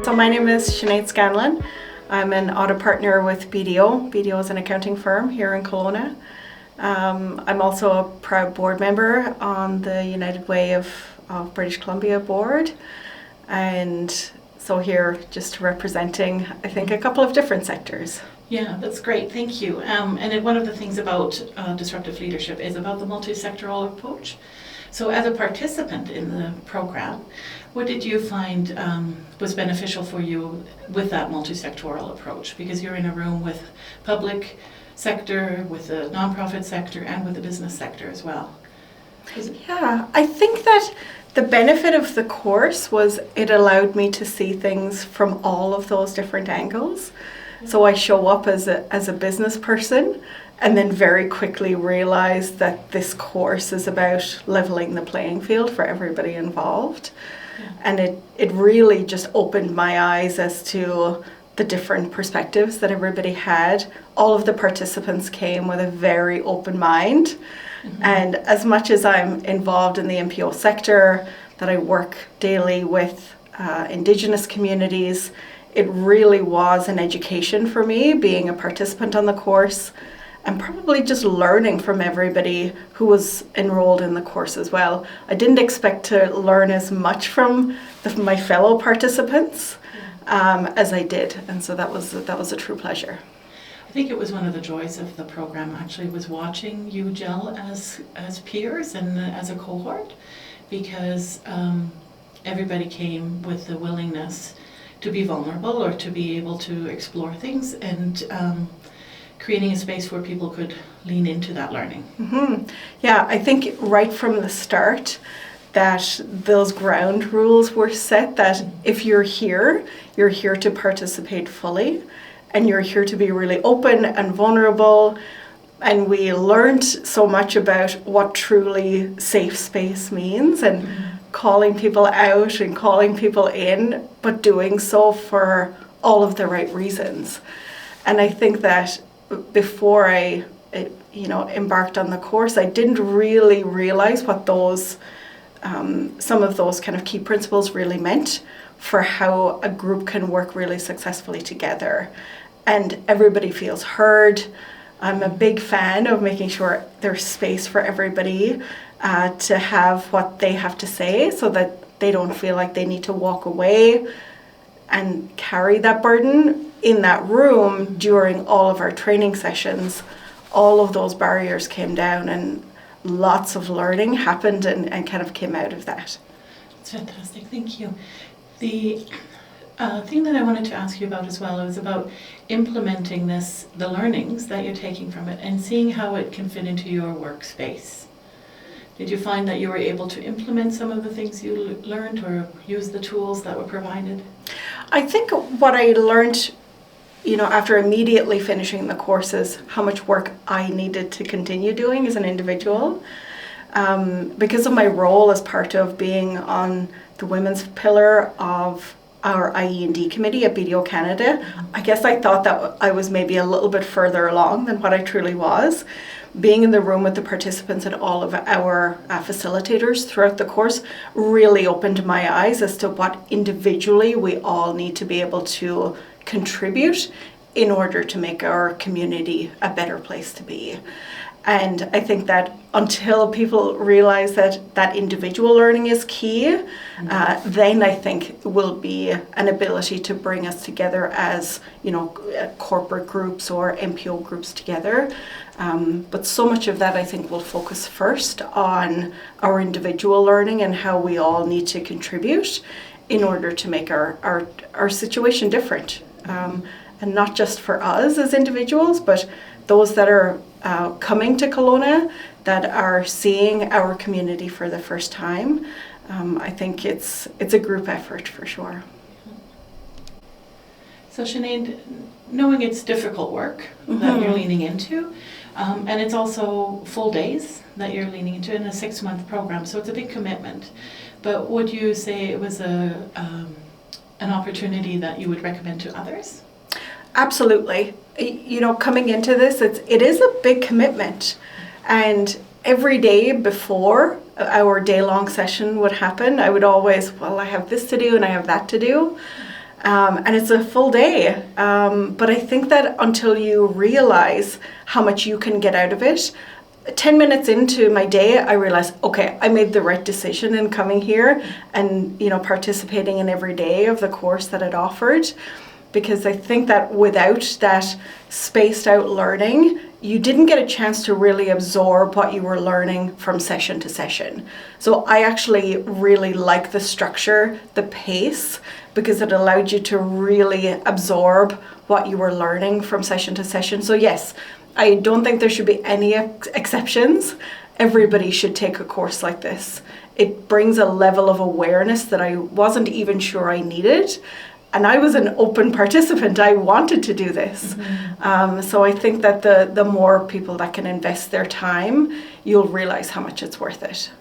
So my name is Sinéad Scanlon. I'm an audit partner with BDO. BDO is an accounting firm here in Kelowna. I'm also a proud board member on the United Way of British Columbia board. And so here just representing, I think, a couple of different sectors. Yeah, that's great. Thank you. And one of the things about disruptive leadership is about the multi-sectoral approach. So as a participant in the program, what did you find was beneficial for you with that multi-sectoral approach? Because you're in a room with public sector, with the nonprofit sector, and with the business sector as well. Yeah, I think that the benefit of the course was it allowed me to see things from all of those different angles. So I show up as a business person and then very quickly realize that this course is about leveling the playing field for everybody involved. Yeah. And it really just opened my eyes as to the different perspectives that everybody had. All of the participants came with a very open mind. Mm-hmm. And as much as I'm involved in the NPO sector, that I work daily with Indigenous communities, it really was an education for me being a participant on the course and probably just learning from everybody who was enrolled in the course as well. I didn't expect to learn as much from my fellow participants as I did, and so that was a true pleasure. I think it was one of the joys of the program actually was watching you gel as peers and as a cohort, because everybody came with the willingness to be vulnerable or to be able to explore things, and creating a space where people could lean into that learning. Mm-hmm. Yeah, I think right from the start that those ground rules were set that if you're here to participate fully, and you're here to be really open and vulnerable. And we learned so much about what truly safe space means and calling people out and calling people in, but doing so for all of the right reasons. And I think that before I embarked on the course, I didn't really realize what those some of those kind of key principles really meant for how a group can work really successfully together. And everybody feels heard. I'm a big fan of making sure there's space for everybody to have what they have to say so that they don't feel like they need to walk away and carry that burden in that room. During all of our training sessions, all of those barriers came down and lots of learning happened and kind of came out of that. That's fantastic, thank you. The thing that I wanted to ask you about as well is about implementing the learnings that you're taking from it and seeing how it can fit into your workspace. Did you find that you were able to implement some of the things you learned or use the tools that were provided? I think what I learned, after immediately finishing the course is how much work I needed to continue doing as an individual. Because of my role as part of being on the women's pillar of our IE&D committee at BDO Canada, I guess I thought that I was maybe a little bit further along than what I truly was. Being in the room with the participants and all of our facilitators throughout the course really opened my eyes as to what individually we all need to be able to contribute in order to make our community a better place to be. And I think that until people realize that individual learning is key, then I think will be an ability to bring us together as, corporate groups or NPO groups together. But so much of that I think will focus first on our individual learning and how we all need to contribute in order to make our situation different. And not just for us as individuals, but those that are coming to Kelowna, that are seeing our community for the first time. I think it's a group effort for sure. So Sinéad, knowing it's difficult work that you're leaning into, and it's also full days that you're leaning into in a 6-month program, so it's a big commitment. But would you say it was an opportunity that you would recommend to others? Absolutely. Coming into this, it is a big commitment. And every day before our day-long session would happen, I would always, I have this to do and I have that to do. And it's a full day. But I think that until you realize how much you can get out of it, 10 minutes into my day, I realized, okay, I made the right decision in coming here and, participating in every day of the course that it offered. Because I think that without that spaced out learning, you didn't get a chance to really absorb what you were learning from session to session. So I actually really like the structure, the pace, because it allowed you to really absorb what you were learning from session to session. So yes, I don't think there should be any exceptions. Everybody should take a course like this. It brings a level of awareness that I wasn't even sure I needed. And I was an open participant. I wanted to do this. So I think that the more people that can invest their time, you'll realize how much it's worth it.